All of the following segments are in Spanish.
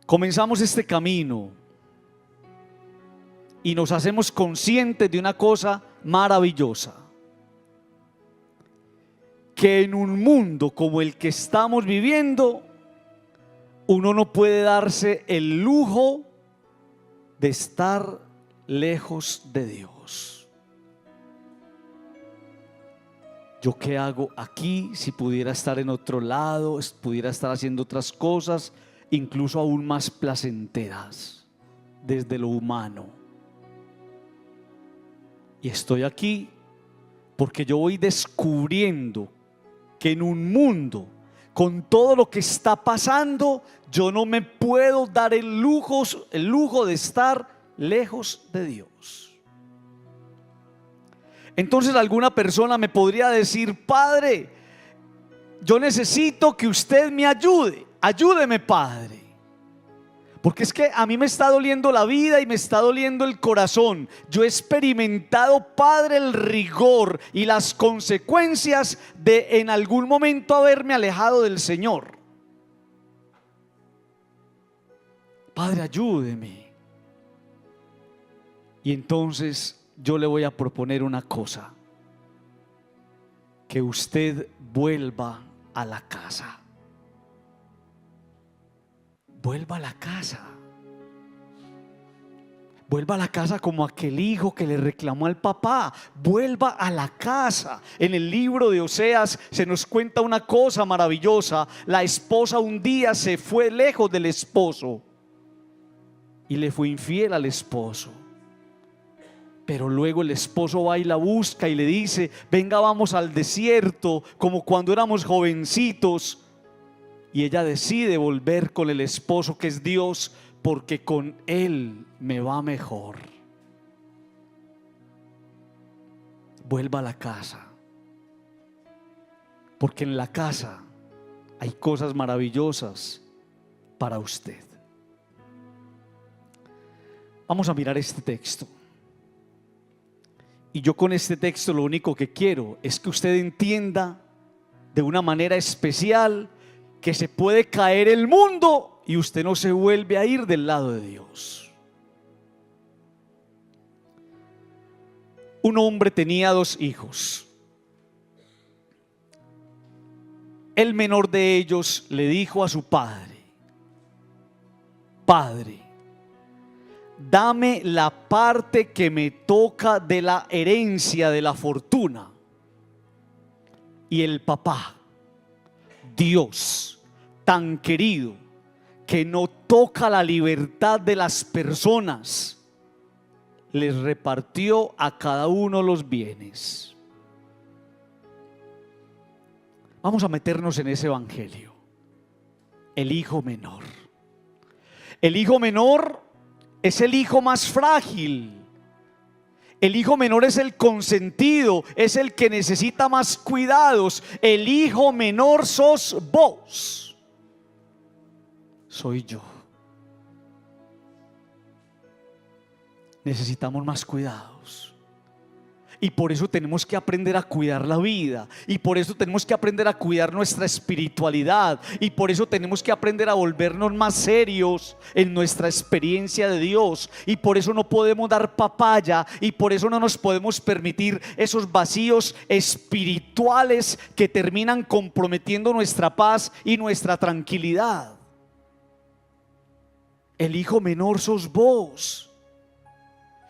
comenzamos este camino y nos hacemos conscientes de una cosa maravillosa, que en un mundo como el que estamos viviendo, uno no puede darse el lujo de estar lejos de Dios. ¿Yo qué hago aquí si pudiera estar en otro lado, pudiera estar haciendo otras cosas, incluso aún más placenteras desde lo humano? Y estoy aquí porque yo voy descubriendo que en un mundo con todo lo que está pasando, yo no me puedo dar el lujo de estar lejos de Dios. Entonces alguna persona me podría decir: Padre, yo necesito que usted me ayude. Ayúdeme, Padre, porque es que a mí me está doliendo la vida y me está doliendo el corazón. Yo he experimentado, Padre, el rigor y las consecuencias de en algún momento haberme alejado del Señor. Padre, ayúdeme. Y entonces yo le voy a proponer una cosa: que usted vuelva a la casa. Vuelva a la casa. Vuelva a la casa como aquel hijo que le reclamó al papá. Vuelva a la casa. En el libro de Oseas se nos cuenta una cosa maravillosa. La esposa un día se fue lejos del esposo y le fue infiel al esposo. Pero luego el esposo va y la busca y le dice: venga, vamos al desierto, como cuando éramos jovencitos. Y ella decide volver con el esposo, que es Dios, porque con Él me va mejor. Vuelva a la casa, porque en la casa hay cosas maravillosas para usted. Vamos a mirar este texto. Y yo con este texto lo único que quiero es que usted entienda de una manera especial que se puede caer el mundo y usted no se vuelve a ir del lado de Dios. Un hombre tenía 2 hijos. El menor de ellos le dijo a su padre: Padre, dame la parte que me toca de la herencia, de la fortuna. Y el papá, Dios tan querido, que no toca la libertad de las personas, les repartió a cada uno los bienes. Vamos a meternos en ese evangelio. El hijo menor. El hijo menor es el hijo más frágil. El hijo menor es el consentido, es el que necesita más cuidados. El hijo menor sos vos. Soy yo. Necesitamos más cuidados. Y por eso tenemos que aprender a cuidar la vida. Y por eso tenemos que aprender a cuidar nuestra espiritualidad. Y por eso tenemos que aprender a volvernos más serios en nuestra experiencia de Dios. Y por eso no podemos dar papaya. Y por eso no nos podemos permitir esos vacíos espirituales que terminan comprometiendo nuestra paz y nuestra tranquilidad. El hijo menor sos vos.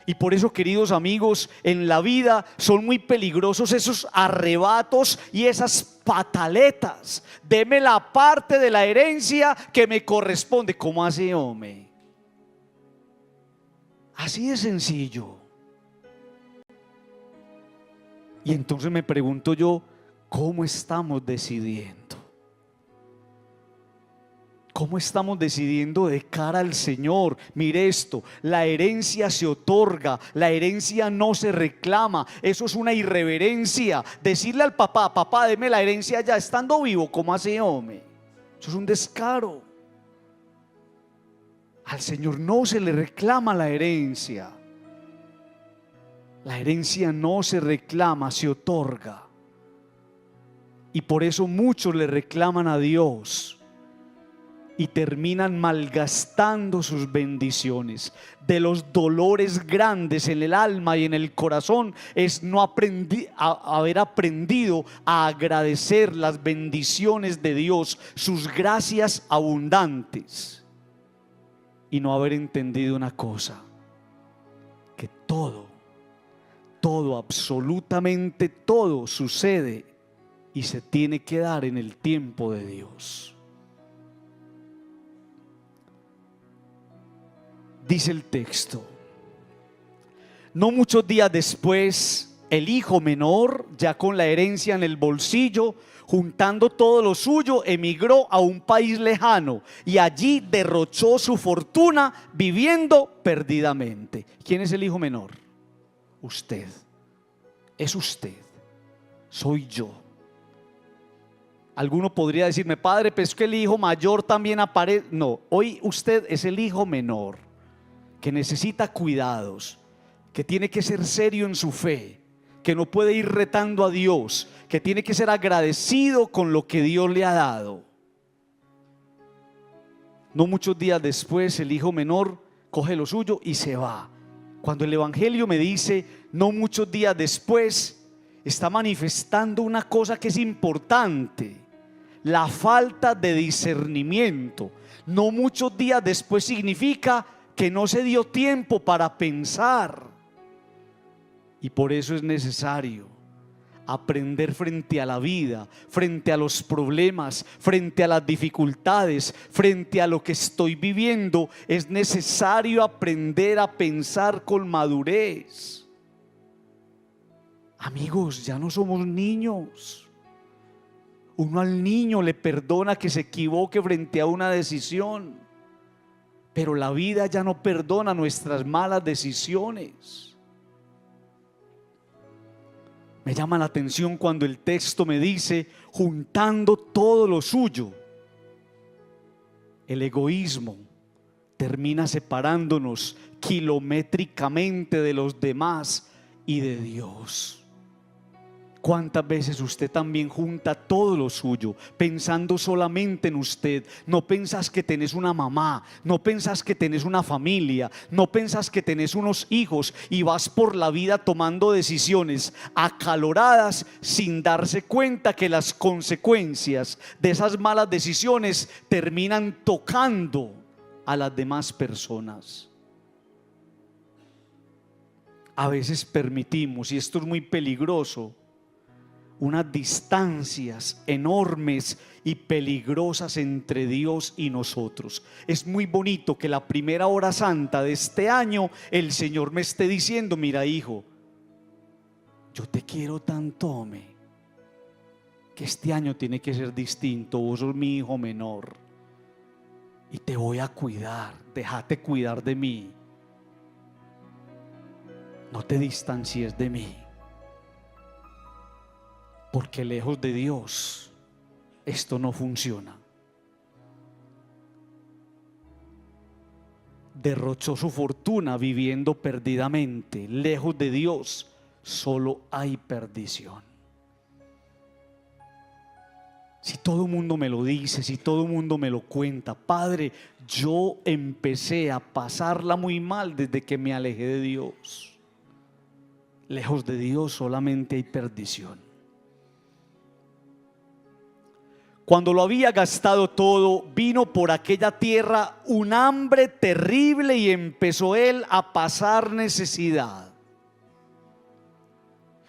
Y por eso, queridos amigos, en la vida son muy peligrosos esos arrebatos y esas pataletas. Deme la parte de la herencia que me corresponde. ¿Cómo así, hombre? Así de sencillo. Y entonces me pregunto yo: ¿cómo estamos decidiendo? ¿Cómo estamos decidiendo de cara al Señor? Mire esto: la herencia se otorga, la herencia no se reclama. Eso es una irreverencia. Decirle al papá: papá, deme la herencia ya estando vivo. ¿Cómo así, hombre? Eso es un descaro. Al Señor no se le reclama la herencia. La herencia no se reclama, se otorga. Y por eso muchos le reclaman a Dios. y terminan malgastando sus bendiciones. De los dolores grandes en el alma y en el corazón es no haber aprendido a agradecer las bendiciones de Dios, sus gracias abundantes, y no haber entendido una cosa, que todo, absolutamente todo sucede y se tiene que dar en el tiempo de Dios. Dice el texto: no muchos días después, el hijo menor, ya con la herencia en el bolsillo, juntando todo lo suyo, emigró a un país lejano y allí derrochó su fortuna viviendo perdidamente. ¿Quién es el hijo menor? Usted. Es usted. Soy yo. Alguno podría decirme: padre, pero es que el hijo mayor también aparece. No, hoy usted es el hijo menor, que necesita cuidados, que tiene que ser serio en su fe, que no puede ir retando a Dios, que tiene que ser agradecido con lo que Dios le ha dado. No muchos días después, el hijo menor coge lo suyo y se va. Cuando el evangelio me dice no muchos días después, está manifestando una cosa que es importante: la falta de discernimiento. No muchos días después significa que no se dio tiempo para pensar, y por eso es necesario aprender frente a la vida, frente a los problemas, frente a las dificultades, frente a lo que estoy viviendo. Es necesario aprender a pensar con madurez. Amigos, ya no somos niños. Uno al niño le perdona que se equivoque frente a una decisión, pero la vida ya no perdona nuestras malas decisiones. Me llama la atención cuando el texto me dice juntando todo lo suyo. El egoísmo termina separándonos kilométricamente de los demás y de Dios. ¿Cuántas veces usted también junta todo lo suyo pensando solamente en usted? No pensás que tenés una mamá, no pensás que tenés una familia, no pensás que tenés unos hijos, y vas por la vida tomando decisiones acaloradas sin darse cuenta que las consecuencias de esas malas decisiones terminan tocando a las demás personas. A veces permitimos, y esto es muy peligroso, unas distancias enormes y peligrosas entre Dios y nosotros. Es muy bonito que la primera hora santa de este año el Señor me esté diciendo: mira, hijo, yo te quiero tanto, que este año tiene que ser distinto. Vos sos mi hijo menor y te voy a cuidar. Déjate cuidar de mí. No te distancies de mí, porque lejos de Dios esto no funciona. Derrochó su fortuna viviendo perdidamente. Lejos de Dios solo hay perdición. Si todo el mundo me lo dice, si todo el mundo me lo cuenta: padre, yo empecé a pasarla muy mal desde que me alejé de Dios. Lejos de Dios solamente hay perdición. Cuando lo había gastado todo, vino por aquella tierra un hambre terrible y empezó él a pasar necesidad.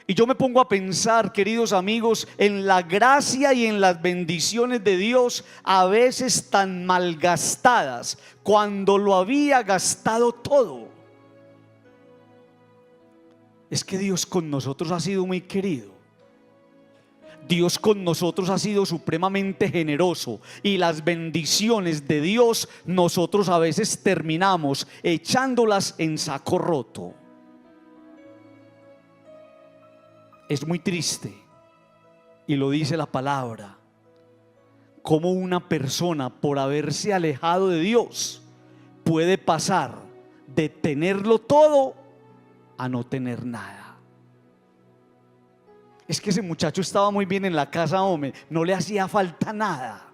Y yo me pongo a pensar, queridos amigos, en la gracia y en las bendiciones de Dios, a veces tan malgastadas, cuando lo había gastado todo. Es que Dios con nosotros ha sido muy querido. Dios con nosotros ha sido supremamente generoso, y las bendiciones de Dios nosotros a veces terminamos echándolas en saco roto. Es muy triste, y lo dice la palabra, cómo una persona, por haberse alejado de Dios, puede pasar de tenerlo todo a no tener nada. Es que ese muchacho estaba muy bien en la casa, hombre, no le hacía falta nada.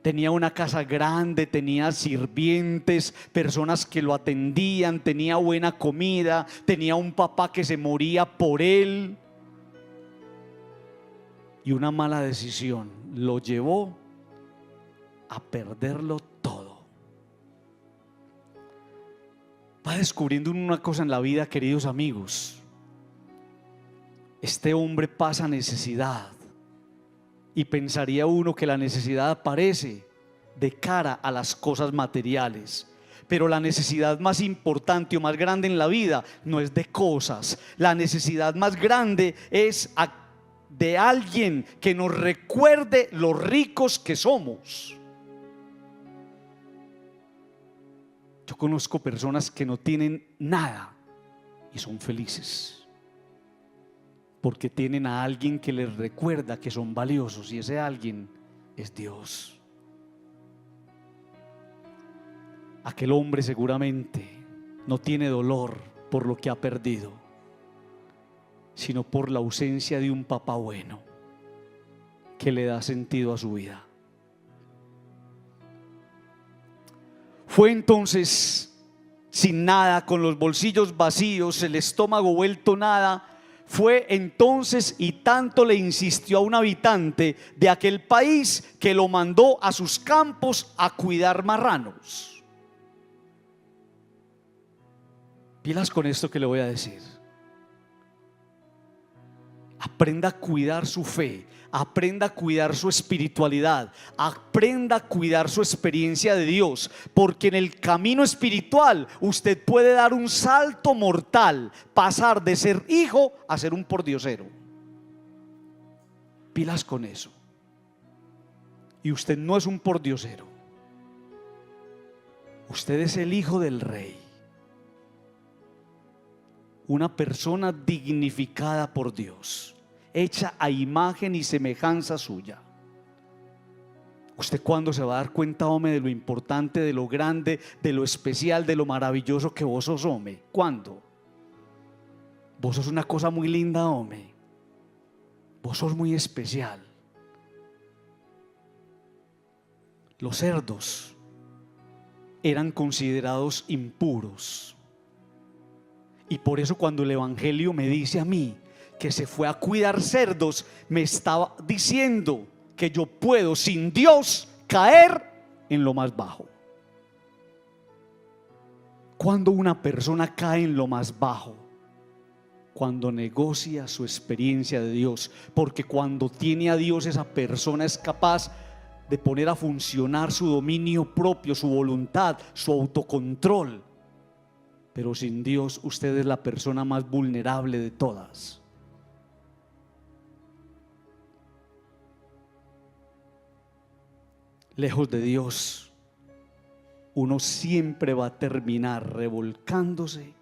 Tenía una casa grande, tenía sirvientes, personas que lo atendían, tenía buena comida, tenía un papá que se moría por él. Y una mala decisión lo llevó a perderlo todo. Va descubriendo una cosa en la vida, queridos amigos. Este hombre pasa necesidad. Y pensaría uno que la necesidad aparece de cara a las cosas materiales. Pero la necesidad más importante o más grande en la vida no es de cosas. La necesidad más grande es de alguien que nos recuerde lo ricos que somos. Yo conozco personas que no tienen nada y son felices, porque tienen a alguien que les recuerda que son valiosos, y ese alguien es Dios. Aquel hombre seguramente no tiene dolor por lo que ha perdido, sino por la ausencia de un papá bueno que le da sentido a su vida. Fue entonces sin nada, con los bolsillos vacíos, el estómago vuelto nada. Fue entonces y tanto le insistió a un habitante de aquel país que lo mandó a sus campos a cuidar marranos. Pilas con esto que le voy a decir. Aprenda a cuidar su fe, aprenda a cuidar su espiritualidad, aprenda a cuidar su experiencia de Dios, porque en el camino espiritual usted puede dar un salto mortal, pasar de ser hijo a ser un pordiosero. Pilas con eso. Y usted no es un pordiosero, usted es el hijo del rey, una persona dignificada por Dios, hecha a imagen y semejanza suya. ¿Usted cuándo se va a dar cuenta, hombre, de lo importante, de lo grande, de lo especial, de lo maravilloso que vos sos, hombre? ¿Cuándo? Vos sos una cosa muy linda, hombre. Vos sos muy especial. Los cerdos eran considerados impuros. Y por eso cuando el Evangelio me dice a mí que se fue a cuidar cerdos, me estaba diciendo que yo puedo sin Dios caer en lo más bajo. Cuando una persona cae en lo más bajo, cuando negocia su experiencia de Dios, porque cuando tiene a Dios, esa persona es capaz de poner a funcionar su dominio propio, su voluntad, su autocontrol. Pero sin Dios usted es la persona más vulnerable de todas. Lejos de Dios, uno siempre va a terminar revolcándose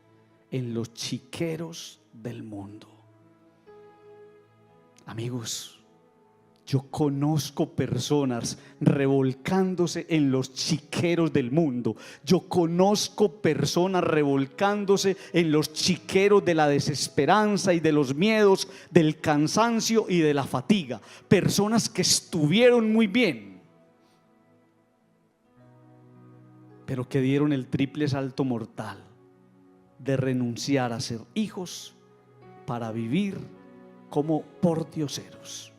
en los chiqueros del mundo. Amigos, yo conozco personas revolcándose en los chiqueros del mundo. Yo conozco personas revolcándose en los chiqueros de la desesperanza y de los miedos, del cansancio y de la fatiga. Personas que estuvieron muy bien, pero que dieron el triple salto mortal de renunciar a ser hijos para vivir como pordioseros.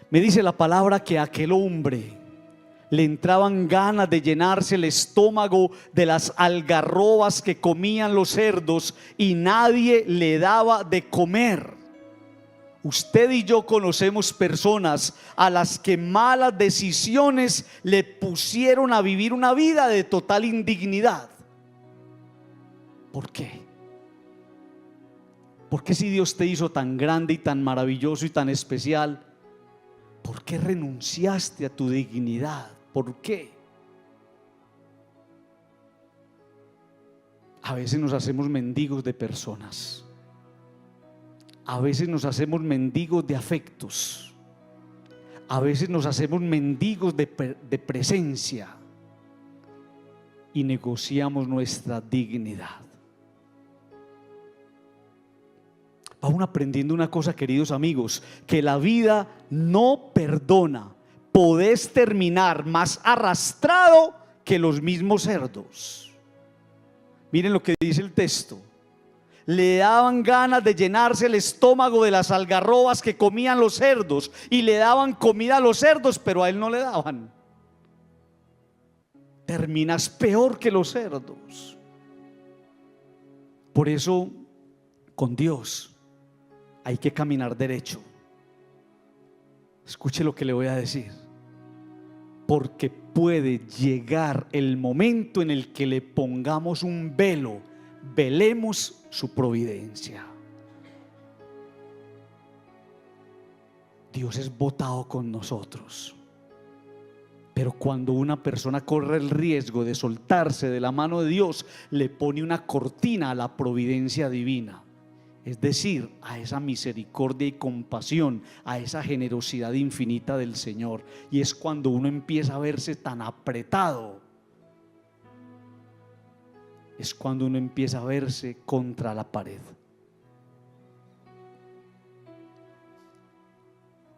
Me dice la palabra que a aquel hombre le entraban ganas de llenarse el estómago de las algarrobas que comían los cerdos y nadie le daba de comer. Usted y yo conocemos personas a las que malas decisiones le pusieron a vivir una vida de total indignidad. ¿Por qué? ¿Por qué si Dios te hizo tan grande y tan maravilloso y tan especial, por qué renunciaste a tu dignidad? ¿Por qué? A veces nos hacemos mendigos de personas. A veces nos hacemos mendigos de afectos. A veces nos hacemos mendigos de presencia y negociamos nuestra dignidad. aún aprendiendo una cosa, queridos amigos, que la vida no perdona. Podés terminar más arrastrado que los mismos cerdos. Miren lo que dice el texto. Le daban ganas de llenarse el estómago de las algarrobas que comían los cerdos, y le daban comida a los cerdos, pero a él no le daban. Terminas peor que los cerdos. Por eso, con Dios hay que caminar derecho. Escuche lo que le voy a decir. Porque puede llegar el momento en el que le pongamos un velo, velemos su providencia. Dios es botado con nosotros. Pero cuando una persona corre el riesgo de soltarse de la mano de Dios, le pone una cortina a la providencia divina. Es decir, a esa misericordia y compasión, a esa generosidad infinita del Señor. Y es cuando uno empieza a verse tan apretado. Es cuando uno empieza a verse contra la pared.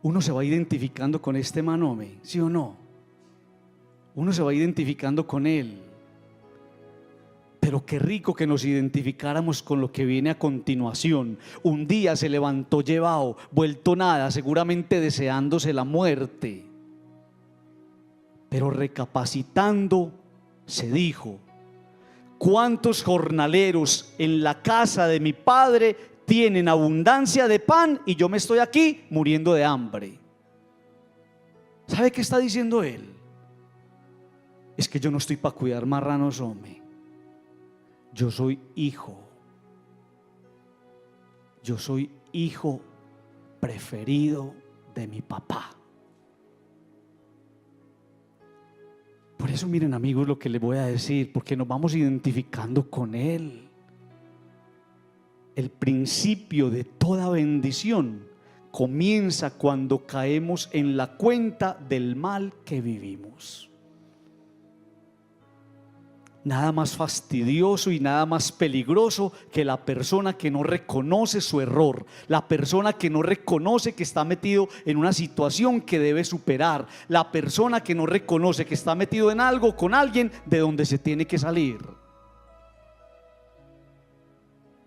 Uno se va identificando con este manome, ¿sí o no? Uno se va identificando con él. Pero qué rico que nos identificáramos con lo que viene a continuación. Un día se levantó llevado, vuelto nada, seguramente deseándose la muerte. Pero recapacitando, se dijo: ¿cuántos jornaleros en la casa de mi padre tienen abundancia de pan y yo me estoy aquí muriendo de hambre? ¿Sabe qué está diciendo él? Es que yo no estoy para cuidar marranos, hombre. Yo soy hijo. Yo soy hijo preferido de mi papá. Por eso, miren, amigos, lo que les voy a decir, porque nos vamos identificando con él. El principio de toda bendición comienza cuando caemos en la cuenta del mal que vivimos. Nada más fastidioso y nada más peligroso que la persona que no reconoce su error, la persona que no reconoce que está metido en una situación que debe superar, la persona que no reconoce que está metido en algo con alguien de donde se tiene que salir.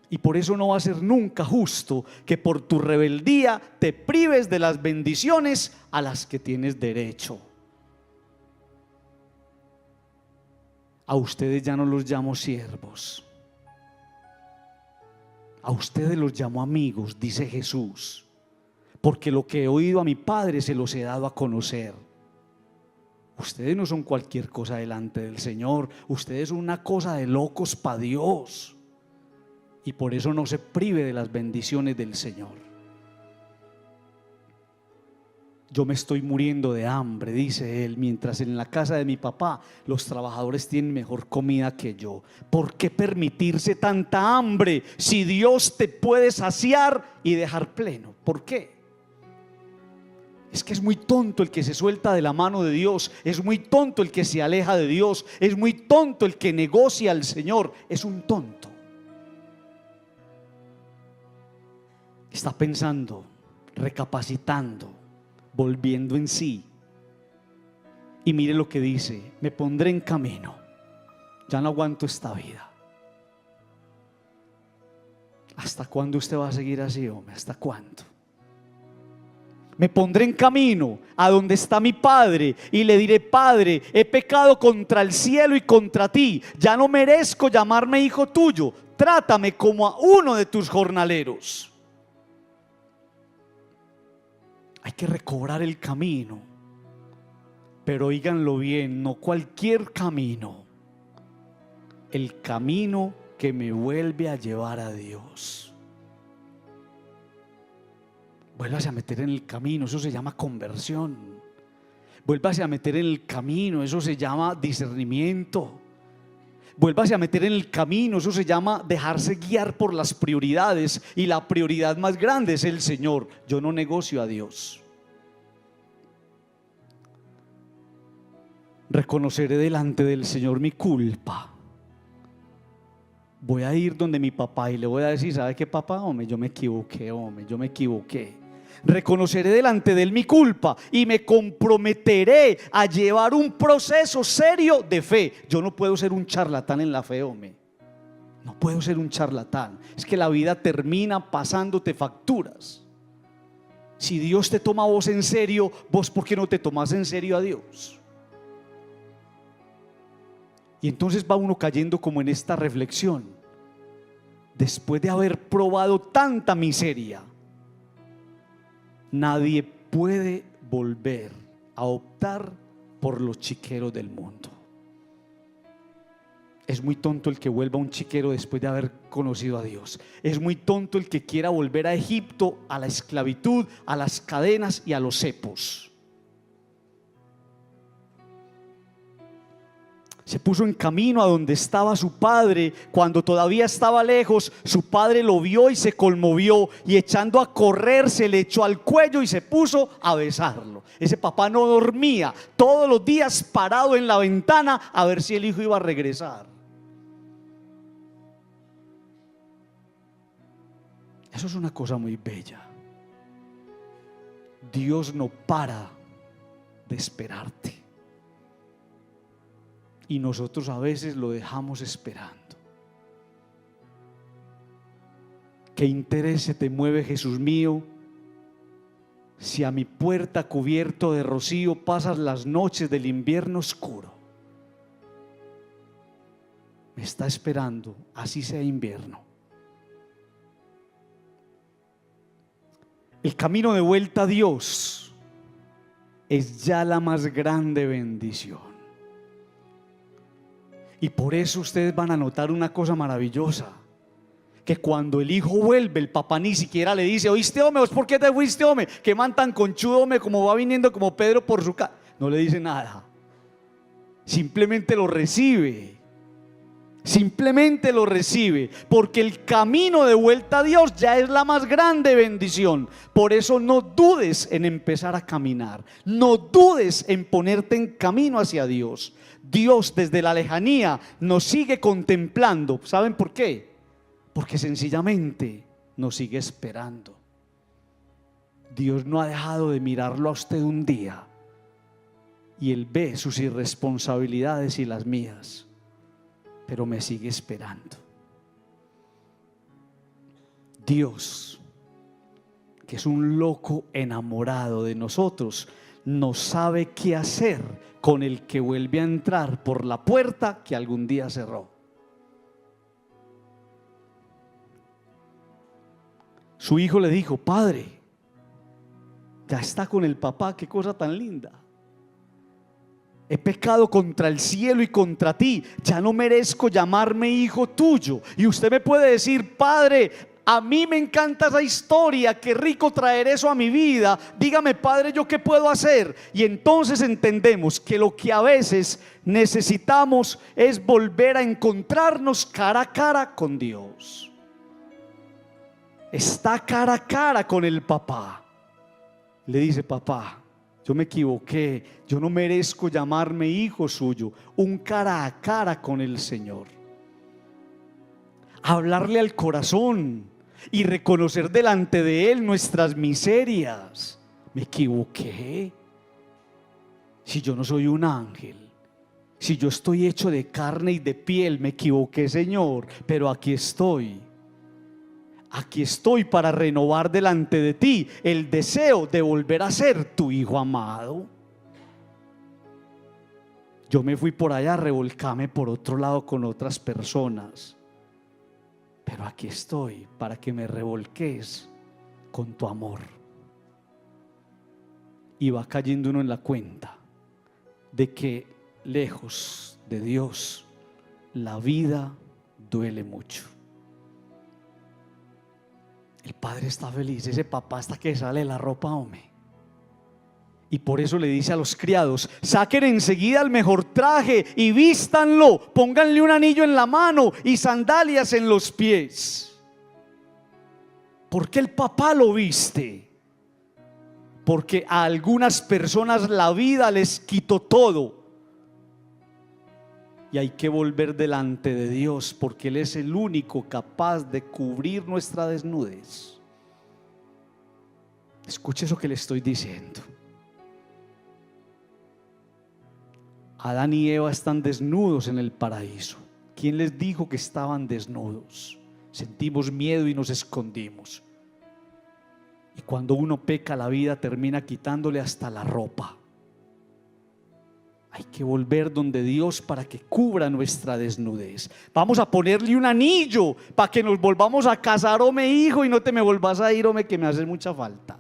Y por eso no va a ser nunca justo que por tu rebeldía te prives de las bendiciones a las que tienes derecho. A ustedes ya no los llamo siervos, a ustedes los llamo amigos, dice Jesús, porque lo que he oído a mi Padre se los he dado a conocer. Ustedes no son cualquier cosa delante del Señor, ustedes son una cosa de locos para Dios, y por eso no se prive de las bendiciones del Señor. Yo me estoy muriendo de hambre, dice él, mientras en la casa de mi papá los trabajadores tienen mejor comida que yo. ¿Por qué permitirse tanta hambre si Dios te puede saciar y dejar pleno? ¿Por qué? Es que es muy tonto el que se suelta de la mano de Dios, es muy tonto el que se aleja de Dios, es muy tonto el que negocia al Señor, es un tonto. Está pensando, recapacitando, volviendo en sí. Y mire lo que dice: me pondré en camino, ya no aguanto esta vida. ¿Hasta cuándo usted va a seguir así, hombre? ¿Hasta cuándo? Me pondré en camino a donde está mi Padre y le diré: Padre, he pecado contra el cielo y contra ti, ya no merezco llamarme hijo tuyo, trátame como a uno de tus jornaleros. Hay que recobrar el camino, pero oíganlo bien, no cualquier camino, el camino que me vuelve a llevar a Dios. Vuélvase a meter en el camino, eso se llama conversión. Vuélvase a meter en el camino, eso se llama discernimiento. Vuélvase a meter en el camino, eso se llama dejarse guiar por las prioridades, y la prioridad más grande es el Señor. Yo no negocio a Dios. Reconoceré delante del Señor mi culpa. voy a ir donde mi papá y le voy a decir: ¿sabe qué, papá? Hombre, yo me equivoqué, yo me equivoqué. Reconoceré delante de él mi culpa y me comprometeré a llevar un proceso serio de fe. Yo no puedo ser un charlatán en la fe, hombre. No puedo ser un charlatán. Es que la vida termina pasándote facturas. Si Dios te toma a vos en serio, vos ¿por qué no te tomás en serio a Dios? Y entonces va uno cayendo como en esta reflexión. Después de haber probado tanta miseria, nadie puede volver a optar por los chiqueros del mundo. Es muy tonto el que vuelva un chiquero después de haber conocido a Dios. Es muy tonto el que quiera volver a Egipto, a la esclavitud, a las cadenas y a los cepos. Se puso en camino a donde estaba su padre. Cuando todavía estaba lejos, su padre lo vio y se conmovió, y echando a correr se le echó al cuello y se puso a besarlo. Ese papá no dormía, todos los días parado en la ventana a ver si el hijo iba a regresar. Eso es una cosa muy bella. Dios no para de esperarte. Y nosotros a veces lo dejamos esperando. ¿Qué interés se te mueve, Jesús mío, si a mi puerta cubierto de rocío pasas las noches del invierno oscuro? Me está esperando, así sea invierno. El camino de vuelta a Dios es ya la más grande bendición. Y por eso ustedes van a notar una cosa maravillosa, que cuando el hijo vuelve, el papá ni siquiera le dice: ¿oíste, hombre? ¿Vos por qué te fuiste, hombre? ¿Qué man tan conchudo, hombre? Como va viniendo como Pedro por su casa. No le dice nada. Simplemente lo recibe. Simplemente lo recibe, porque el camino de vuelta a Dios ya es la más grande bendición. Por eso no dudes en empezar a caminar. No dudes en ponerte en camino hacia Dios. Dios desde la lejanía nos sigue contemplando. ¿Saben por qué? Porque sencillamente nos sigue esperando. Dios no ha dejado de mirarlo a usted un día, y Él ve sus irresponsabilidades y las mías, pero me sigue esperando. Dios, que es un loco enamorado de nosotros, no sabe qué hacer con el que vuelve a entrar por la puerta que algún día cerró. Su hijo le dijo: padre, ya está con el papá, qué cosa tan linda. He pecado contra el cielo y contra ti, ya no merezco llamarme hijo tuyo. Y usted me puede decir: padre, a mí me encanta esa historia, qué rico traer eso a mi vida. Dígame, padre, ¿yo qué puedo hacer? Y entonces entendemos que lo que a veces necesitamos es volver a encontrarnos cara a cara con Dios. Está cara a cara con el papá. Le dice: papá, yo me equivoqué, yo no merezco llamarme hijo suyo. Un cara a cara con el Señor. Hablarle al corazón y reconocer delante de Él nuestras miserias. Me equivoqué. Si yo no soy un ángel, si yo estoy hecho de carne y de piel, me equivoqué, Señor, pero aquí estoy. Aquí estoy para renovar delante de ti el deseo de volver a ser tu hijo amado. Yo me fui por allá a revolcarme por otro lado con otras personas, pero aquí estoy para que me revolques con tu amor. Y va cayendo uno en la cuenta de que lejos de Dios la vida duele mucho. El padre está feliz, ese papá hasta que sale la ropa, hombre. Y por eso le dice a los criados: saquen enseguida el mejor traje y vístanlo, pónganle un anillo en la mano y sandalias en los pies. ¿Por qué el papá lo viste? Porque a algunas personas la vida les quitó todo. y hay que volver delante de Dios, porque Él es el único capaz de cubrir nuestra desnudez. Escuche eso que le estoy diciendo. Adán y Eva están desnudos en el paraíso. ¿Quién les dijo que estaban desnudos? Sentimos miedo y nos escondimos. Y cuando uno peca, la vida termina quitándole hasta la ropa. Hay que volver donde Dios para que cubra nuestra desnudez. Vamos a ponerle un anillo para que nos volvamos a casar, oh mi hijo, y no te me volvás a ir, oh, que me haces mucha falta.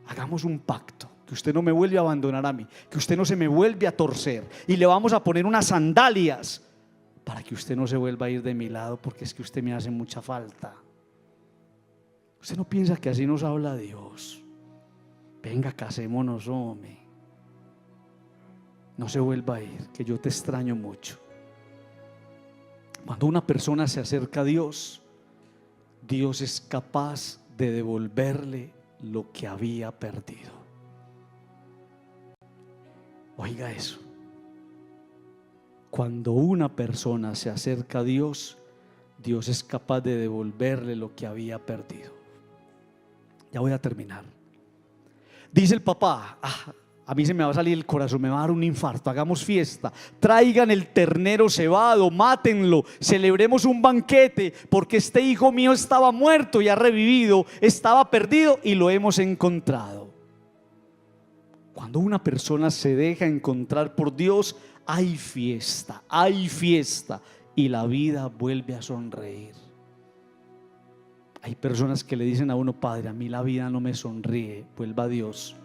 Hagamos un pacto, que usted no me vuelve a abandonar a mí, que usted no se me vuelve a torcer, y le vamos a poner unas sandalias para que usted no se vuelva a ir de mi lado, porque es que usted me hace mucha falta. Usted no piensa que así nos habla Dios. Venga, casémonos, hombre. No se vuelva a ir, que yo te extraño mucho. Cuando una persona se acerca a Dios, Dios es capaz de devolverle lo que había perdido. Oiga eso. Cuando una persona se acerca a Dios, Dios es capaz de devolverle lo que había perdido. Ya voy a terminar. Dice el papá: a mí se me va a salir el corazón, me va a dar un infarto, hagamos fiesta, traigan el ternero cebado, mátenlo, celebremos un banquete, porque este hijo mío estaba muerto y ha revivido, estaba perdido y lo hemos encontrado. Cuando una persona se deja encontrar por Dios, hay fiesta y la vida vuelve a sonreír. Hay personas que le dicen a uno: Padre, a mí la vida no me sonríe. Vuelva a Dios,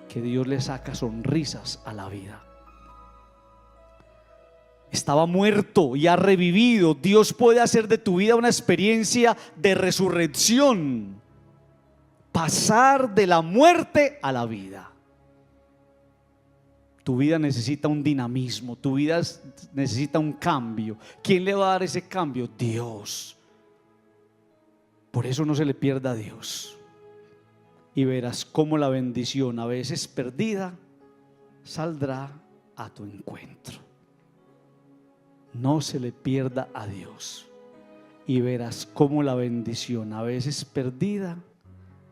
que Dios le saca sonrisas a la vida. Estaba muerto y ha revivido. Dios puede hacer de tu vida una experiencia de resurrección, pasar de la muerte a la vida. Tu vida necesita un dinamismo, tu vida necesita un cambio. ¿Quién le va a dar ese cambio? Dios. Por eso no se le pierda a Dios. Y verás cómo la bendición, a veces perdida, saldrá a tu encuentro. No se le pierda a Dios. Y verás cómo la bendición, a veces perdida,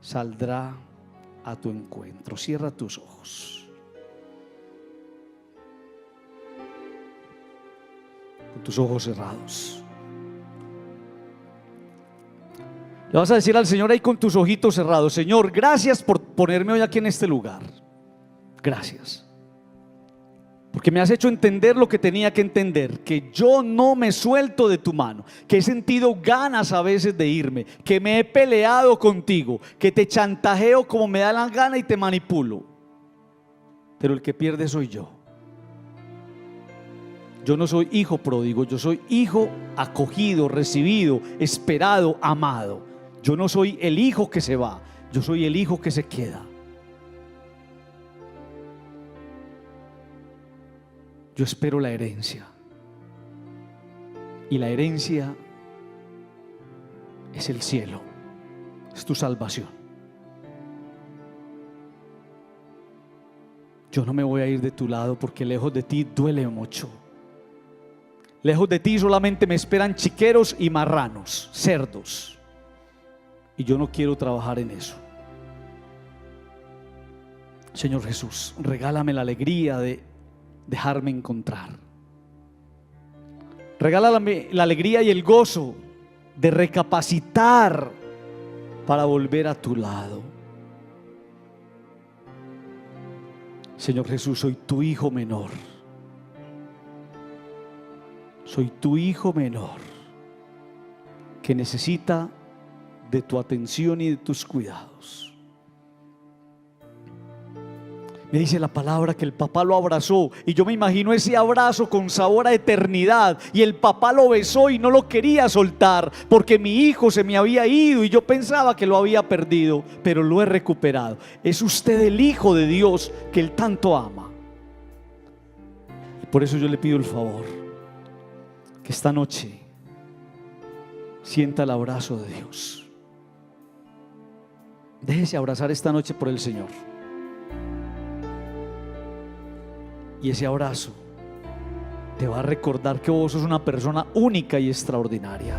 saldrá a tu encuentro. Cierra tus ojos. Con tus ojos cerrados. Le vas a decir al Señor ahí con tus ojitos cerrados: Señor, gracias por ponerme hoy aquí en este lugar. Gracias. Porque me has hecho entender lo que tenía que entender, que yo no me suelto de tu mano, que he sentido ganas a veces de irme, que me he peleado contigo, que te chantajeo como me da la gana y te manipulo. Pero el que pierde soy yo. Yo no soy hijo pródigo, yo soy hijo acogido, recibido, esperado, amado. Yo no soy el hijo que se va, yo soy el hijo que se queda. Yo espero la herencia. Y la herencia es el cielo, es tu salvación. Yo no me voy a ir de tu lado, porque lejos de ti duele mucho. Lejos de ti solamente me esperan chiqueros y marranos, cerdos. Y yo no quiero trabajar en eso. Señor Jesús, regálame la alegría de dejarme encontrar. Regálame la alegría y el gozo de recapacitar para volver a tu lado. Señor Jesús, soy tu hijo menor. Soy tu hijo menor que necesita de tu atención y de tus cuidados. Me dice la palabra que el papá lo abrazó, y yo me imagino ese abrazo con sabor a eternidad, y el papá lo besó y no lo quería soltar, porque mi hijo se me había ido y yo pensaba que lo había perdido, pero lo he recuperado. Es usted el hijo de Dios que él tanto ama, y por eso yo le pido el favor que esta noche sienta el abrazo de Dios. Déjese abrazar esta noche por el Señor. Y ese abrazo te va a recordar que vos sos una persona única y extraordinaria.